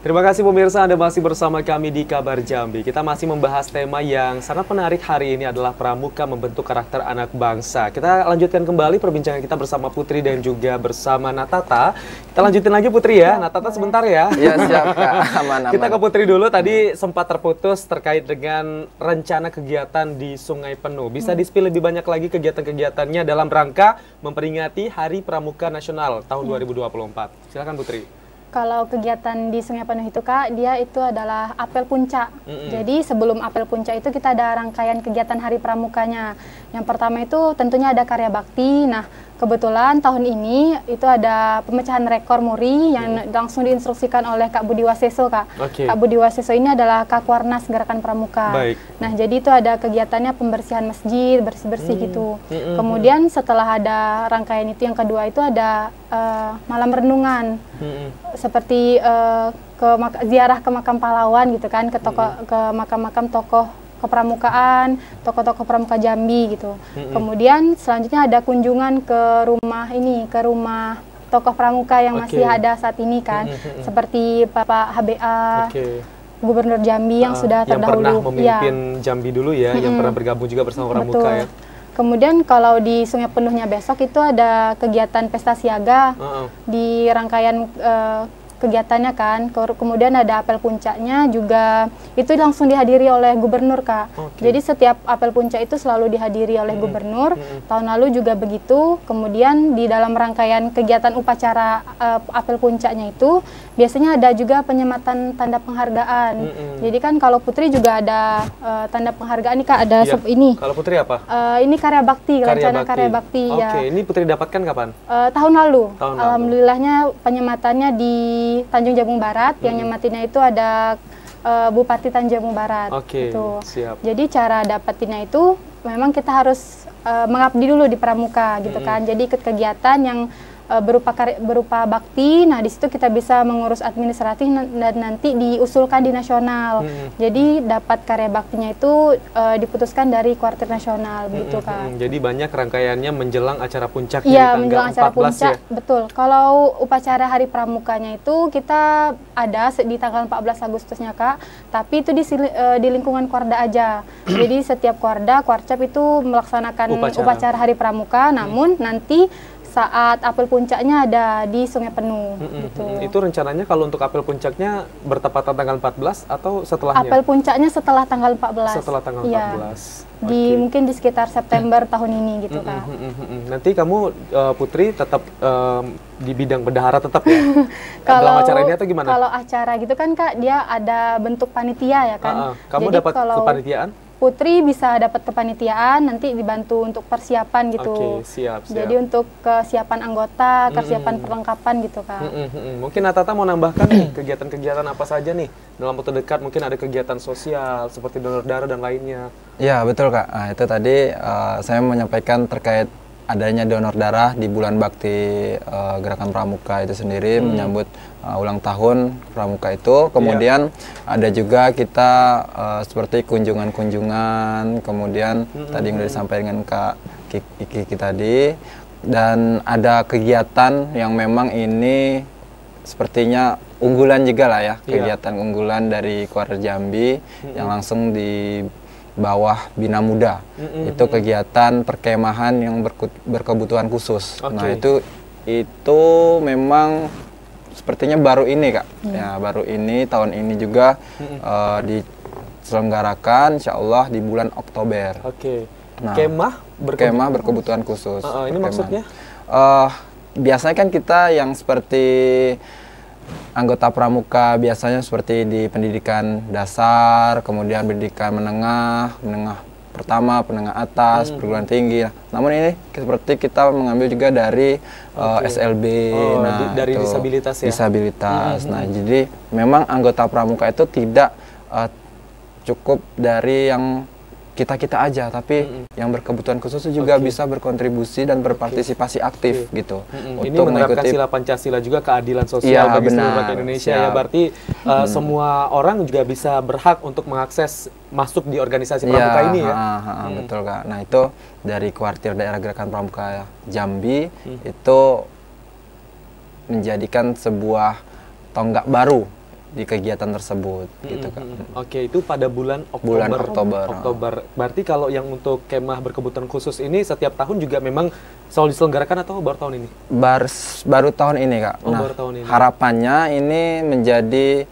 Terima kasih pemirsa, Anda masih bersama kami di Kabar Jambi. Kita masih membahas tema yang sangat menarik hari ini, adalah pramuka membentuk karakter anak bangsa. Kita lanjutkan kembali perbincangan kita bersama Putri dan juga bersama Natata. Kita lanjutin lagi Putri ya, Natata sebentar ya. Iya siap Kak, aman. Kita ke Putri dulu, tadi sempat terputus terkait dengan rencana kegiatan di Sungai Penuh. Bisa di-spill lebih banyak lagi kegiatan-kegiatannya dalam rangka memperingati Hari Pramuka Nasional tahun 2024. Silakan Putri. Kalau kegiatan di Sungai Penuh itu Kak, dia itu adalah apel puncak. Jadi sebelum apel puncak itu kita ada rangkaian kegiatan Hari Pramukanya. Yang pertama itu tentunya ada karya bakti. Nah, kebetulan tahun ini itu ada pemecahan rekor muri yang langsung diinstruksikan oleh Kak Budi Waseso Kak. Kak Budi Waseso ini adalah Kakwarnas Gerakan Pramuka. Nah, jadi itu ada kegiatannya pembersihan masjid, bersih-bersih gitu. Kemudian setelah ada rangkaian itu, yang kedua itu ada malam renungan. Seperti ziarah ke makam pahlawan gitu kan, ke makam-makam tokoh kepramukaan, tokoh-tokoh pramuka Jambi gitu. Kemudian selanjutnya ada kunjungan ke rumah tokoh pramuka yang masih ada saat ini kan, seperti Bapak HBA, Gubernur Jambi yang sudah terdahulu. Yang pernah memimpin Jambi dulu ya, yang pernah bergabung juga bersama pramuka ya. Kemudian kalau di Sungai Penuhnya besok itu ada kegiatan pesta siaga di rangkaian kegiatannya kan. Kemudian ada apel puncaknya juga, itu langsung dihadiri oleh gubernur Kak. Jadi setiap apel puncak itu selalu dihadiri oleh gubernur. Tahun lalu juga begitu. Kemudian di dalam rangkaian kegiatan upacara apel puncaknya itu biasanya ada juga penyematan tanda penghargaan. Jadi kan kalau Putri juga ada tanda penghargaan nih Kak, ada ini. Kalau Putri apa? Ini karya bakti, rencana karya bakti ya. Oke, ini Putri dapatkan kapan? Tahun lalu. Alhamdulillahnya penyematannya di Tanjung Jabung Barat, yang nyematinnya itu ada Bupati Tanjung Jabung Barat. Gitu. Siap. Jadi cara dapatinnya itu memang kita harus mengabdi dulu di pramuka gitu kan. Jadi ikut kegiatan yang berupa bakti. Nah, di situ kita bisa mengurus administratif dan nanti diusulkan di nasional. Jadi dapat karya baktinya itu diputuskan dari kuartir nasional begitu kan. Jadi banyak rangkaiannya menjelang acara puncaknya di tanggal menjelang acara 14 puncak, ya. Betul. Kalau upacara Hari Pramukanya itu kita ada di tanggal 14 Agustusnya Kak, tapi itu di lingkungan Kuarda aja. Jadi setiap Kuarda, Kuarcap itu melaksanakan upacara Hari Pramuka, namun nanti saat apel puncaknya ada di Sungai Penuh. Gitu. Itu rencananya kalau untuk apel puncaknya bertepatan tanggal 14 atau setelahnya? Apel puncaknya setelah tanggal 14. Setelah tanggal 14. Mungkin di sekitar September tahun ini gitu Kak. Nanti kamu Putri tetap di bidang bendahara tetap ya? Dalam acara ini atau gimana? Kalau acara gitu kan Kak, dia ada bentuk panitia ya kan. Kamu dapat kepanitiaan? Putri bisa dapat kepanitiaan, nanti dibantu untuk persiapan gitu. Oke, siap. Jadi untuk kesiapan anggota, kesiapan perlengkapan gitu Kak. Mungkin Natata mau nambahkan nih kegiatan-kegiatan apa saja nih dalam waktu dekat? Mungkin ada kegiatan sosial seperti donor darah dan lainnya. Ya betul Kak. Nah, itu tadi saya menyampaikan terkait adanya donor darah di bulan bakti Gerakan Pramuka itu sendiri menyambut ulang tahun Pramuka itu. Kemudian ada juga kita seperti kunjungan-kunjungan, kemudian tadi yang sudah disampaikan Kak Kiki tadi, dan ada kegiatan yang memang ini sepertinya unggulan juga lah ya, kegiatan unggulan dari Kuartir Jambi yang langsung di bawah Bina Muda. Itu kegiatan perkemahan yang berkebutuhan khusus. Nah, itu memang sepertinya baru ini Kak. Ya, baru ini tahun ini juga diselenggarakan insyaallah di bulan Oktober. Nah, kemah berkebutuhan khusus. Ini maksudnya? Biasanya kan kita yang seperti anggota pramuka biasanya seperti di pendidikan dasar, kemudian pendidikan menengah pertama, menengah atas, perguruan tinggi. Namun ini seperti kita mengambil juga dari SLB, dari disabilitas ya. Disabilitas. Nah, jadi memang anggota pramuka itu tidak cukup dari yang kita aja, tapi yang berkebutuhan khusus juga bisa berkontribusi dan berpartisipasi aktif gitu. Ini menerapkan sila Pancasila juga, keadilan sosial bagi seluruh rakyat Indonesia ya. Berarti semua orang juga bisa berhak untuk mengakses masuk di organisasi Pramuka ini ya. Betul Kak. Nah, itu dari Kuartir Daerah Gerakan Pramuka Jambi itu menjadikan sebuah tonggak baru di kegiatan tersebut gitu Kak. Itu pada bulan Oktober. Berarti kalau yang untuk kemah berkebutuhan khusus ini setiap tahun juga memang selalu diselenggarakan atau baru tahun ini? Baru tahun ini Kak. Baru tahun ini. Harapannya ini menjadi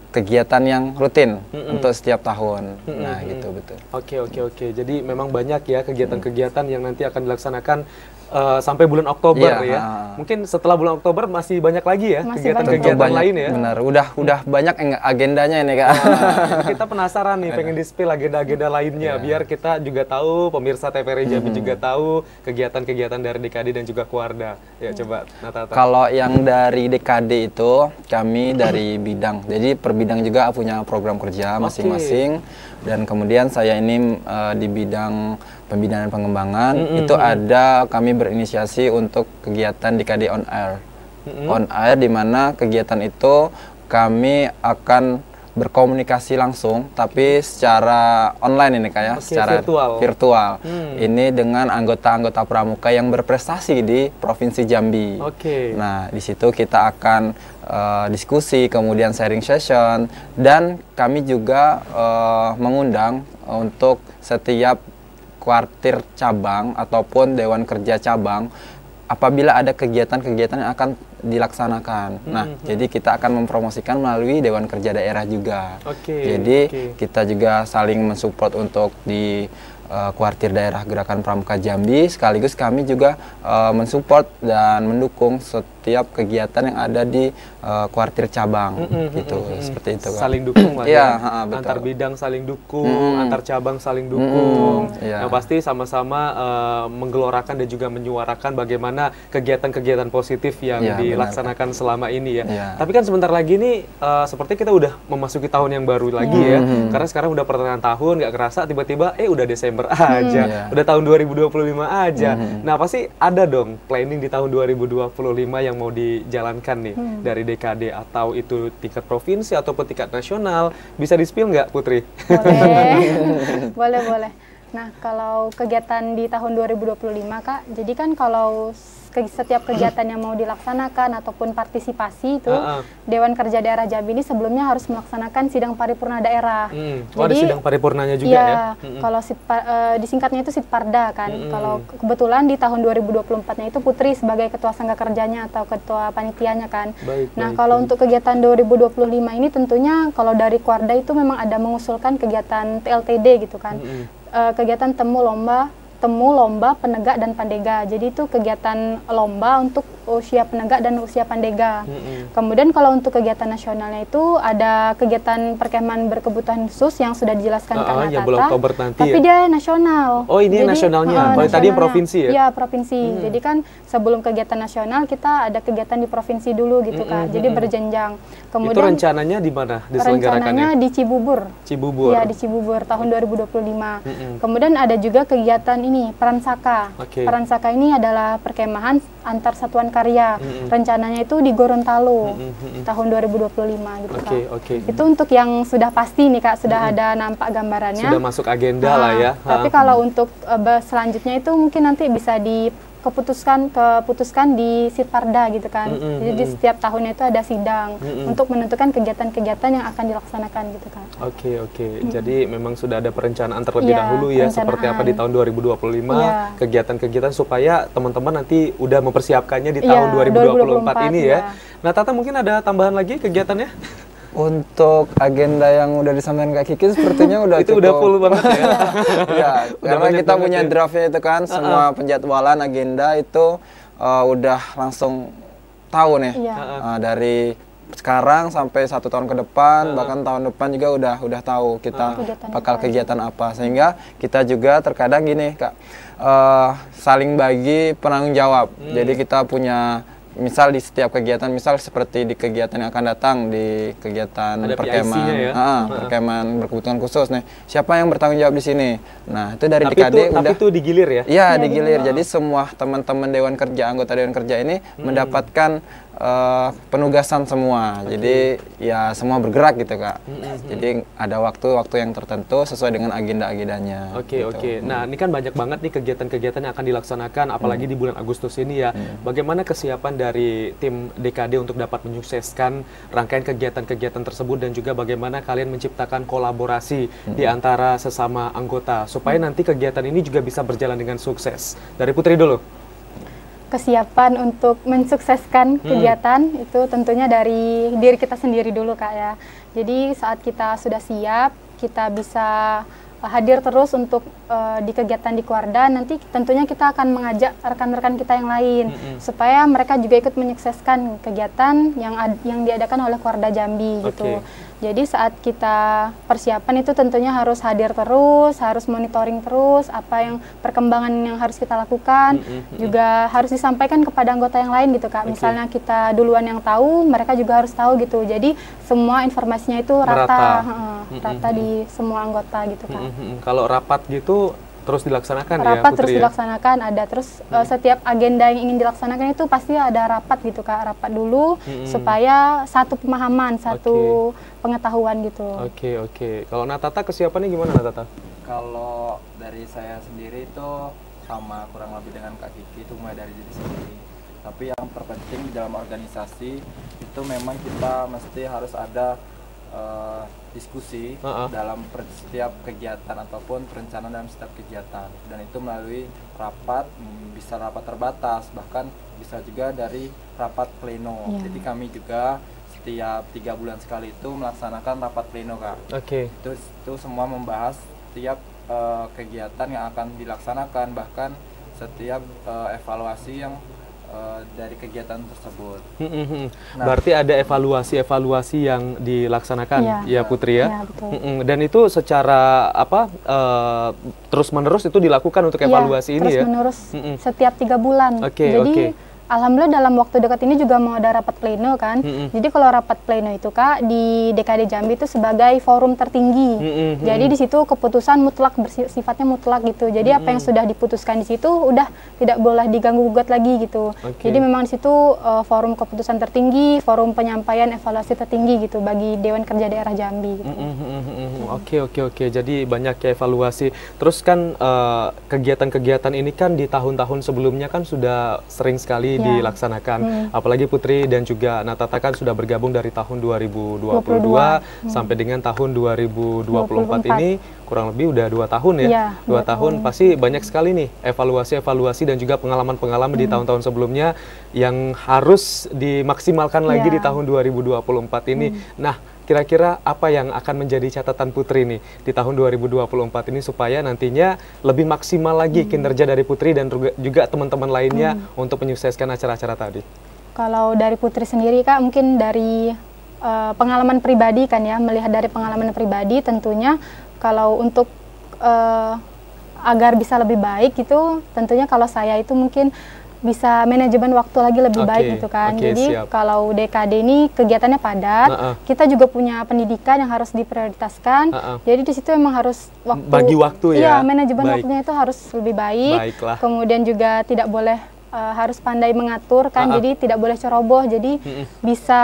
kegiatan yang rutin untuk setiap tahun. Nah, gitu betul. Oke. Jadi memang banyak ya kegiatan-kegiatan yang nanti akan dilaksanakan sampai bulan Oktober ya. Mungkin setelah bulan Oktober masih banyak lagi ya kegiatan-kegiatan lain ya. Benar, udah banyak agendanya ini Kak. Kita penasaran nih, pengen di-spill agenda-agenda lainnya biar kita juga tahu, pemirsa TVRI Jambi juga tahu kegiatan-kegiatan dari DKD dan juga Kuarda. Ya coba Natata. Kalau yang dari DKD itu kami dari bidang. Jadi per bidang juga punya program kerja masing-masing. Dan kemudian saya ini di bidang pembinaan dan pengembangan itu ada kami berinisiasi untuk kegiatan DKD on air. On air di mana kegiatan itu kami akan berkomunikasi langsung tapi secara online ini Kak ya, secara virtual. Ini dengan anggota-anggota pramuka yang berprestasi di Provinsi Jambi. Nah, di situ kita akan diskusi, kemudian sharing session, dan kami juga mengundang untuk setiap kuartir cabang ataupun dewan kerja cabang apabila ada kegiatan-kegiatan yang akan dilaksanakan. Nah, jadi kita akan mempromosikan melalui Dewan Kerja Daerah juga. Jadi kita juga saling mensupport untuk di Kuartir Daerah Gerakan Pramuka Jambi, sekaligus kami juga mensupport dan mendukung setiap kegiatan yang ada di kuartir cabang, gitu, seperti itu. Saling dukung lah ya, antar bidang saling dukung, antar cabang saling dukung. Yang pasti sama-sama menggelorakan dan juga menyuarakan bagaimana kegiatan-kegiatan positif yang dilaksanakan selama ini ya. Tapi kan sebentar lagi nih, seperti kita udah memasuki tahun yang baru lagi ya, karena sekarang udah pertengahan tahun, nggak kerasa tiba-tiba udah Desember aja, udah tahun 2025 aja. Nah, pasti ada dong planning di tahun 2025 yang mau dijalankan nih dari DKD, atau itu tingkat provinsi ataupun tingkat nasional. Bisa di-spill nggak, Putri? Boleh. Nah, kalau kegiatan di tahun 2025, Kak, jadi kan kalau setiap kegiatan yang mau dilaksanakan ataupun partisipasi itu, Dewan Kerja Daerah Jambi ini sebelumnya harus melaksanakan sidang paripurna daerah. Oh, ada sidang paripurnanya juga iya, ya? Kalau disingkatnya itu Sitparda kan. Kalau kebetulan di tahun 2024-nya itu Putri sebagai ketua sangga kerjanya atau ketua panitianya kan. Nah, kalau untuk kegiatan 2025 ini tentunya kalau dari Kuarda itu memang ada mengusulkan kegiatan TLTD gitu kan. Kegiatan temu lomba penegak dan pandega. Jadi itu kegiatan lomba untuk usia penegak dan usia pandega. Kemudian kalau untuk kegiatan nasionalnya itu ada kegiatan perkemahan berkebutuhan khusus yang sudah dijelaskan Kak Natata. Yang bulan Oktober nanti tapi ya? dia nasional. Oh, ini nasionalnya. Kalau tadi yang provinsi ya? Iya, provinsi. Jadi kan sebelum kegiatan nasional kita ada kegiatan di provinsi dulu gitu Kak. Jadi berjenjang. Kemudian itu rencananya di mana diselenggarakannya? Rencananya di Cibubur. Cibubur. Iya, di Cibubur tahun 2025. Kemudian ada juga kegiatan ini Peransaka. Peransaka ini adalah perkemahan antar satuan karya. Rencananya itu di Gorontalo tahun 2025 gitu Kak. Itu untuk yang sudah pasti nih Kak, sudah ada nampak gambarannya. Sudah masuk agenda lah ya. Tapi kalau untuk selanjutnya itu mungkin nanti bisa keputuskan di Sitparda gitu kan. Jadi di setiap tahunnya itu ada sidang untuk menentukan kegiatan-kegiatan yang akan dilaksanakan gitu kan. Jadi memang sudah ada perencanaan terlebih dahulu ya, seperti apa di tahun 2025, kegiatan-kegiatan supaya teman-teman nanti udah mempersiapkannya di tahun 2024 ini ya. Nah, Tata mungkin ada tambahan lagi kegiatannya? Untuk agenda yang udah disampaikan Kak Kiki sepertinya udah itu cukup, udah full banget ya. Ya, karena kita punya draftnya itu kan, semua penjadwalan agenda itu udah langsung tahu nih. Dari sekarang sampai 1 tahun ke depan, bahkan tahun depan juga udah tahu kita bakal kegiatan apa. Sehingga kita juga terkadang gini Kak, saling bagi penanggung jawab. Jadi kita punya misal di setiap kegiatan, misal seperti di kegiatan yang akan datang, di kegiatan perkemahan berkebutuhan khusus nih, siapa yang bertanggung jawab di sini? Nah, itu dari DKD tapi itu digilir ya? Iya, digilir. Jadi semua teman-teman Dewan Kerja, anggota Dewan Kerja ini mendapatkan penugasan semua. Jadi ya semua bergerak gitu Kak. Jadi ada waktu-waktu yang tertentu sesuai dengan agenda-agendanya. Nah, ini kan banyak banget nih kegiatan-kegiatan yang akan dilaksanakan, apalagi di bulan Agustus ini ya. Bagaimana kesiapan dari tim DKD untuk dapat menyukseskan rangkaian kegiatan-kegiatan tersebut, dan juga bagaimana kalian menciptakan kolaborasi di antara sesama anggota supaya nanti kegiatan ini juga bisa berjalan dengan sukses. Dari Putri dulu. Kesiapan untuk mensukseskan kegiatan itu tentunya dari diri kita sendiri dulu Kak ya. Jadi saat kita sudah siap, kita bisa hadir terus untuk di kegiatan di Kuarda, nanti tentunya kita akan mengajak rekan-rekan kita yang lain supaya mereka juga ikut menyukseskan kegiatan yang diadakan oleh Kuarda Jambi gitu. Jadi saat kita persiapan itu tentunya harus hadir terus, harus monitoring terus apa yang perkembangan yang harus kita lakukan, juga harus disampaikan kepada anggota yang lain gitu Kak. Misalnya kita duluan yang tahu, mereka juga harus tahu gitu. Jadi semua informasinya itu rata di semua anggota gitu Kak. Kalau rapat gitu terus dilaksanakan rapat ya Putri? Terus dilaksanakan, ada terus setiap agenda yang ingin dilaksanakan itu pasti ada rapat gitu Kak, rapat dulu supaya satu pemahaman, satu pengetahuan gitu. Kalau Natata kesiapannya gimana Natata? Kalau dari saya sendiri itu sama kurang lebih dengan Kak Kiki, itu mulai dari diri sendiri. Tapi yang terpenting di dalam organisasi itu memang kita mesti harus ada diskusi dalam setiap kegiatan ataupun perencanaan dalam setiap kegiatan, dan itu melalui rapat, bisa rapat terbatas, bahkan bisa juga dari rapat pleno. Jadi kami juga setiap 3 bulan sekali itu melaksanakan rapat pleno Kak. Itu semua membahas setiap kegiatan yang akan dilaksanakan, bahkan setiap evaluasi yang dari kegiatan tersebut. Nah, berarti ada evaluasi yang dilaksanakan ya Putri ya? Dan itu secara terus-menerus itu dilakukan untuk evaluasi ini ya? Terus-menerus setiap 3 bulan. Jadi Alhamdulillah dalam waktu dekat ini juga mau ada rapat pleno kan. Jadi kalau rapat pleno itu Kak di DKD Jambi itu sebagai forum tertinggi. Jadi di situ keputusan mutlak, bersifatnya mutlak gitu. Jadi apa yang sudah diputuskan di situ udah tidak boleh diganggu gugat lagi gitu. Jadi memang di situ forum keputusan tertinggi, forum penyampaian evaluasi tertinggi gitu bagi Dewan Kerja Daerah Jambi. Gitu. Oke. Jadi banyak ya evaluasi. Terus kan kegiatan-kegiatan ini kan di tahun-tahun sebelumnya kan sudah sering sekali dilaksanakan. Apalagi Putri dan juga Natata kan sudah bergabung dari tahun 2022 sampai dengan tahun 2024 ini kurang lebih udah 2 tahun ya. 2 tahun pasti banyak sekali nih evaluasi dan juga pengalaman-pengalaman di tahun-tahun sebelumnya yang harus dimaksimalkan lagi di tahun 2024 ini. Nah, kira-kira apa yang akan menjadi catatan Putri nih di tahun 2024 ini supaya nantinya lebih maksimal lagi kinerja dari Putri dan juga teman-teman lainnya untuk menyukseskan acara-acara tadi? Kalau dari Putri sendiri Kak, mungkin dari pengalaman pribadi kan ya, melihat dari pengalaman pribadi tentunya kalau untuk agar bisa lebih baik itu tentunya kalau saya itu mungkin bisa manajemen waktu lagi lebih baik gitu kan. Jadi kalau DKD ini kegiatannya padat, kita juga punya pendidikan yang harus diprioritaskan. Jadi di situ memang harus bagi waktu ya. Iya, manajemen waktunya itu harus lebih baik. Kemudian juga tidak boleh harus pandai mengatur kan, jadi tidak boleh ceroboh, jadi bisa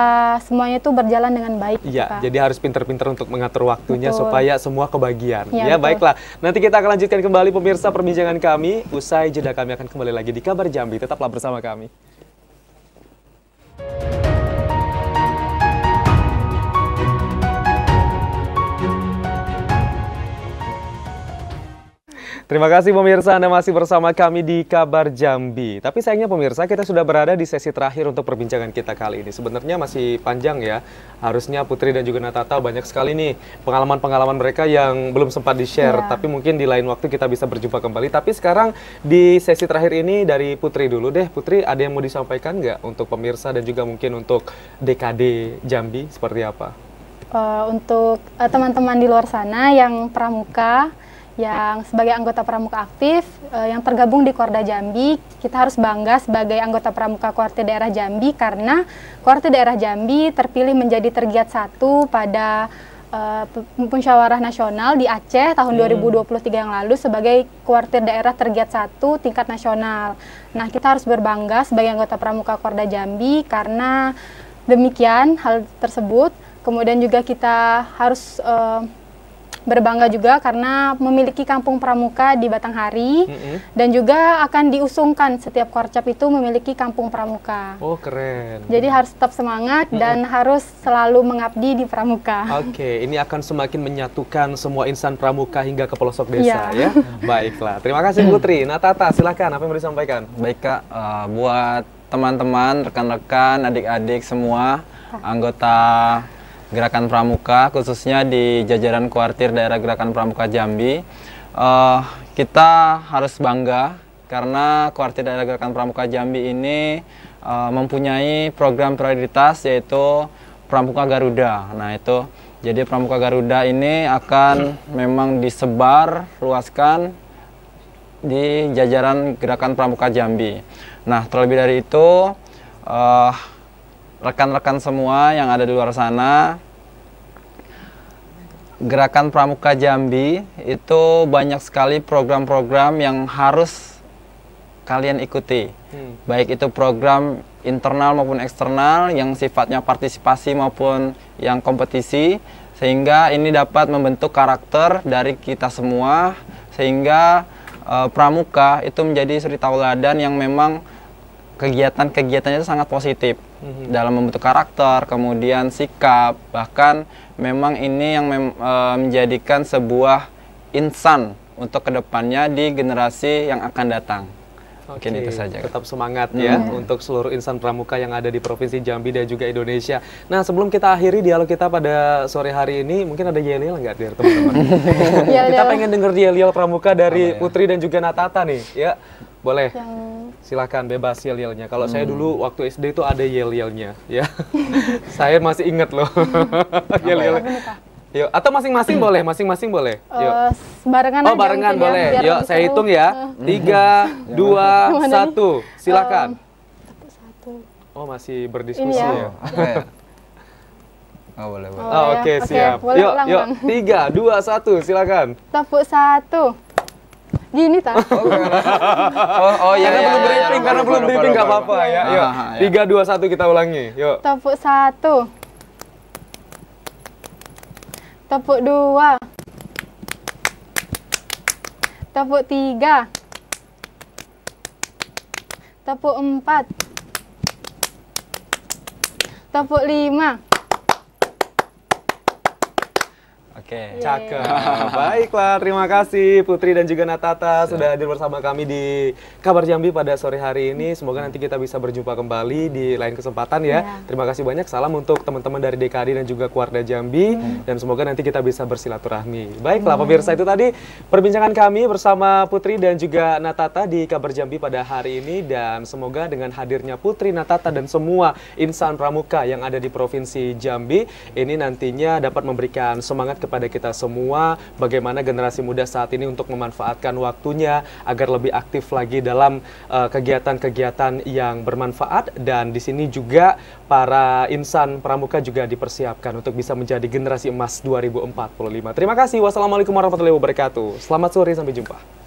semuanya itu berjalan dengan baik. Iya, jadi harus pinter-pinter untuk mengatur waktunya supaya semua kebagian. Ya, baiklah. Nanti kita akan lanjutkan kembali pemirsa perbincangan kami. Usai jeda kami akan kembali lagi di Kabar Jambi. Tetaplah bersama kami. Terima kasih pemirsa, Anda masih bersama kami di Kabar Jambi. Tapi sayangnya pemirsa, kita sudah berada di sesi terakhir untuk perbincangan kita kali ini. Sebenarnya masih panjang ya. Harusnya Putri dan juga Natata banyak sekali nih pengalaman-pengalaman mereka yang belum sempat di-share. Tapi mungkin di lain waktu kita bisa berjumpa kembali. Tapi sekarang di sesi terakhir ini dari Putri dulu deh. Putri, ada yang mau disampaikan nggak untuk pemirsa dan juga mungkin untuk DKD Jambi seperti apa? Untuk teman-teman di luar sana yang pramuka, yang sebagai anggota pramuka aktif yang tergabung di Korda Jambi, kita harus bangga sebagai anggota pramuka Kuartir Daerah Jambi karena Kuartir Daerah Jambi terpilih menjadi tergiat 1 pada Musyawarah Nasional di Aceh tahun 2023 yang lalu sebagai Kuartir Daerah tergiat 1 tingkat nasional. Nah, kita harus berbangga sebagai anggota pramuka Korda Jambi karena demikian hal tersebut. Kemudian juga kita harus berbangga juga karena memiliki kampung pramuka di Batanghari dan juga akan diusungkan setiap Korcap itu memiliki kampung pramuka. Oh, keren. Jadi harus tetap semangat dan harus selalu mengabdi di pramuka. Oke, ini akan semakin menyatukan semua insan pramuka hingga ke pelosok desa ya. Baiklah, terima kasih Putri. Natata, silakan apa yang mau disampaikan? Baik Kak, buat teman-teman, rekan-rekan, adik-adik semua anggota Gerakan Pramuka, khususnya di jajaran Kuartir Daerah Gerakan Pramuka Jambi, kita harus bangga karena Kuartir Daerah Gerakan Pramuka Jambi ini mempunyai program prioritas yaitu Pramuka Garuda. Nah itu, jadi Pramuka Garuda ini akan memang disebar luaskan di jajaran Gerakan Pramuka Jambi. Nah terlebih dari itu, rekan-rekan semua yang ada di luar sana, Gerakan Pramuka Jambi itu banyak sekali program-program yang harus kalian ikuti. Baik itu program internal maupun eksternal yang sifatnya partisipasi maupun yang kompetisi, sehingga ini dapat membentuk karakter dari kita semua, sehingga pramuka itu menjadi suri tauladan yang memang kegiatan-kegiatannya itu sangat positif dalam membentuk karakter, kemudian sikap, bahkan memang ini yang menjadikan sebuah insan untuk kedepannya di generasi yang akan datang. Oke, itu saja. Tetap semangat ya untuk seluruh insan pramuka yang ada di Provinsi Jambi dan juga Indonesia. Nah, sebelum kita akhiri dialog kita pada sore hari ini, mungkin ada yel-yel nggak dari teman-teman? Kita pengen denger yel-yel pramuka dari Putri dan juga Natata nih, ya. Boleh, silakan bebas yel-yelnya. Kalau saya dulu waktu SD itu ada yel-yelnya, ya. Saya masih inget loh yel-yelnya. Yuk, atau masing-masing boleh, masing-masing boleh. Yuk. Barengan aja. Oh, barengan boleh. Yuk, saya hitung ya. 3, 2, 1. Silakan. Oh, masih berdiskusi Ini ya. ya? Oh, boleh, boleh. Oh, Oke, ya. siap. Boleh Yuk, ulang, yuk. Bang. 3, 2, 1, silakan. Tepuk 1. Gini tak? Oh iya, Karena iya, belum iya, briefing, iya, karena lupa, belum lupa, briefing lupa, nggak lupa. apa-apa ya. Ah, Yuk, ya. 3, 2, 1 kita ulangi. Yuk. Tepuk 1. Tepuk 2. Tepuk 3. Tepuk 4. Tepuk 5. Oke. Cakep. Baiklah, terima kasih Putri dan juga Natata sudah hadir bersama kami di Kabar Jambi pada sore hari ini. Semoga nanti kita bisa berjumpa kembali di lain kesempatan ya. Terima kasih banyak. Salam untuk teman-teman dari DKD dan juga keluarga Jambi dan semoga nanti kita bisa bersilaturahmi. Baiklah, pemirsa, itu tadi perbincangan kami bersama Putri dan juga Natata di Kabar Jambi pada hari ini, dan semoga dengan hadirnya Putri, Natata dan semua insan pramuka yang ada di Provinsi Jambi ini nantinya dapat memberikan semangat kepada kita semua bagaimana generasi muda saat ini untuk memanfaatkan waktunya agar lebih aktif lagi dalam kegiatan-kegiatan yang bermanfaat, dan di sini juga para insan pramuka juga dipersiapkan untuk bisa menjadi generasi emas 2045. Terima kasih. Wassalamualaikum warahmatullahi wabarakatuh. Selamat sore, sampai jumpa.